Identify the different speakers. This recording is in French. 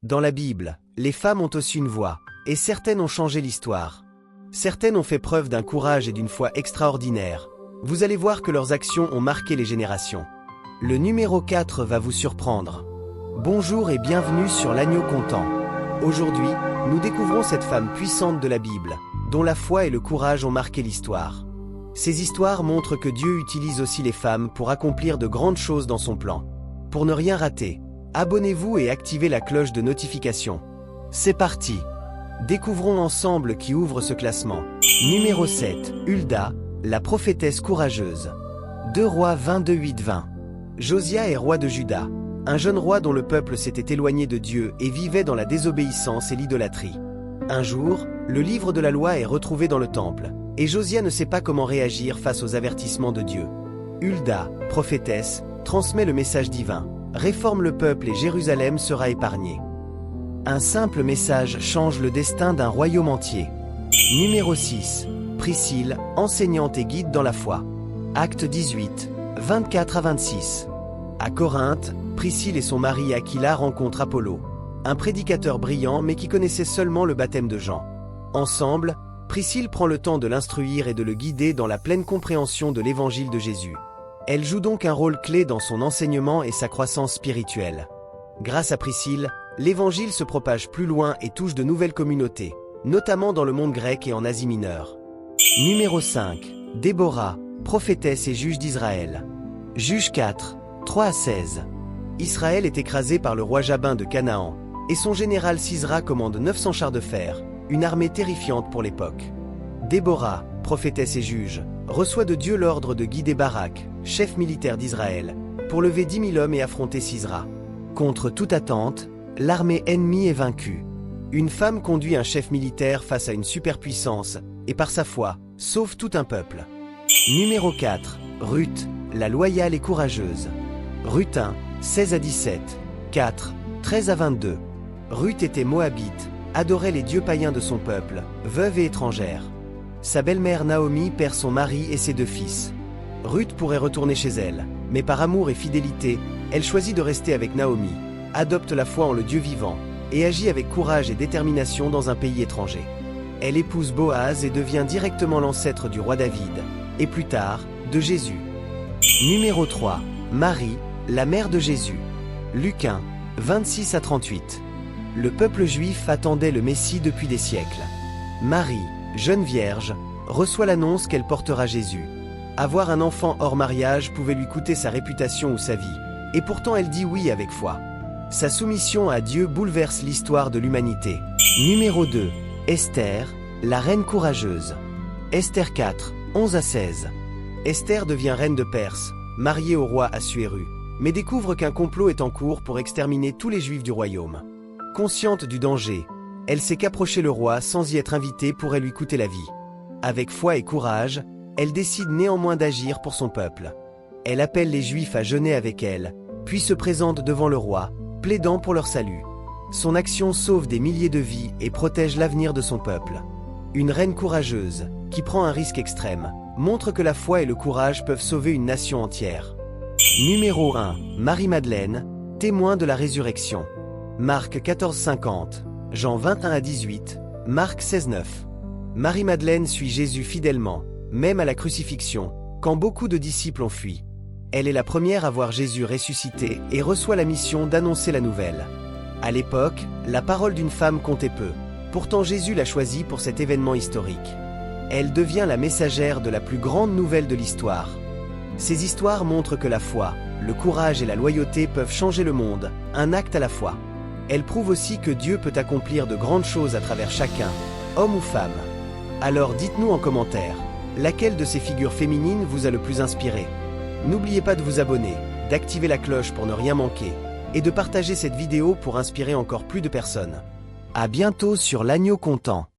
Speaker 1: Dans la Bible, les femmes ont aussi une voix, et certaines ont changé l'histoire. Certaines ont fait preuve d'un courage et d'une foi extraordinaires. Vous allez voir que leurs actions ont marqué les générations. Le numéro 4 va vous surprendre. Bonjour et bienvenue sur l'Agneau Content. Aujourd'hui, nous découvrons cette femme puissante de la Bible, dont la foi et le courage ont marqué l'histoire. Ces histoires montrent que Dieu utilise aussi les femmes pour accomplir de grandes choses dans son plan. Pour ne rien rater, abonnez-vous et activez la cloche de notification. C'est parti! Découvrons ensemble qui ouvre ce classement. Numéro 7, Hulda, la prophétesse courageuse. 2 Rois 22:8-20. Josia est roi de Juda, un jeune roi dont le peuple s'était éloigné de Dieu et vivait dans la désobéissance et l'idolâtrie. Un jour, le livre de la loi est retrouvé dans le temple, et Josia ne sait pas comment réagir face aux avertissements de Dieu. Hulda, prophétesse, transmet le message divin, réforme le peuple et Jérusalem sera épargnée. Un simple message change le destin d'un royaume entier. Numéro 6, Priscille, enseignante et guide dans la foi. Acte 18, 24-26. À Corinthe, Priscille et son mari Aquila rencontrent Apollo, un prédicateur brillant mais qui connaissait seulement le baptême de Jean. Ensemble, Priscille prend le temps de l'instruire et de le guider dans la pleine compréhension de l'évangile de Jésus. Elle joue donc un rôle clé dans son enseignement et sa croissance spirituelle. Grâce à Priscille, l'évangile se propage plus loin et touche de nouvelles communautés, notamment dans le monde grec et en Asie mineure. Numéro 5, Déborah, prophétesse et juge d'Israël. Juge 4, 3-16. Israël est écrasé par le roi Jabin de Canaan, et son général Sisra commande 900 chars de fer, une armée terrifiante pour l'époque. Déborah, prophétesse et juge, reçoit de Dieu l'ordre de guider Barak, chef militaire d'Israël, pour lever 10 000 hommes et affronter Sisra. Contre toute attente, l'armée ennemie est vaincue. Une femme conduit un chef militaire face à une superpuissance, et par sa foi, sauve tout un peuple. Numéro 4, Ruth, la loyale et courageuse. Ruth 1, 16-17, 4, 13-22. Ruth était moabite, adorait les dieux païens de son peuple, veuve et étrangère. Sa belle-mère Naomi perd son mari et ses 2 fils. Ruth pourrait retourner chez elle, mais par amour et fidélité, elle choisit de rester avec Naomi, adopte la foi en le Dieu vivant, et agit avec courage et détermination dans un pays étranger. Elle épouse Boaz et devient directement l'ancêtre du roi David, et plus tard, de Jésus. Numéro 3, Marie, la mère de Jésus. Luc 1, 26-38. Le peuple juif attendait le Messie depuis des siècles. Marie, jeune vierge, reçoit l'annonce qu'elle portera Jésus. Avoir un enfant hors mariage pouvait lui coûter sa réputation ou sa vie, et pourtant elle dit oui avec foi. Sa soumission à Dieu bouleverse l'histoire de l'humanité. Numéro 2, Esther, la reine courageuse. Esther 4, 11-16. Esther devient reine de Perse, mariée au roi Assuéru, mais découvre qu'un complot est en cours pour exterminer tous les juifs du royaume. Consciente du danger, elle sait qu'approcher le roi sans y être invitée pourrait lui coûter la vie. Avec foi et courage, elle décide néanmoins d'agir pour son peuple. Elle appelle les Juifs à jeûner avec elle, puis se présente devant le roi, plaidant pour leur salut. Son action sauve des milliers de vies et protège l'avenir de son peuple. Une reine courageuse, qui prend un risque extrême, montre que la foi et le courage peuvent sauver une nation entière. Numéro 1, Marie-Madeleine, témoin de la résurrection. Marc 14-50, Jean 21-18, Marc 16-9. Marie-Madeleine suit Jésus fidèlement, même à la crucifixion, quand beaucoup de disciples ont fui. Elle est la première à voir Jésus ressuscité et reçoit la mission d'annoncer la nouvelle. À l'époque, la parole d'une femme comptait peu. Pourtant Jésus l'a choisie pour cet événement historique. Elle devient la messagère de la plus grande nouvelle de l'histoire. Ces histoires montrent que la foi, le courage et la loyauté peuvent changer le monde, un acte à la fois. Elles prouvent aussi que Dieu peut accomplir de grandes choses à travers chacun, homme ou femme. Alors dites-nous en commentaire, laquelle de ces figures féminines vous a le plus inspiré? N'oubliez pas de vous abonner, d'activer la cloche pour ne rien manquer, et de partager cette vidéo pour inspirer encore plus de personnes. À bientôt sur l'Agneau Content.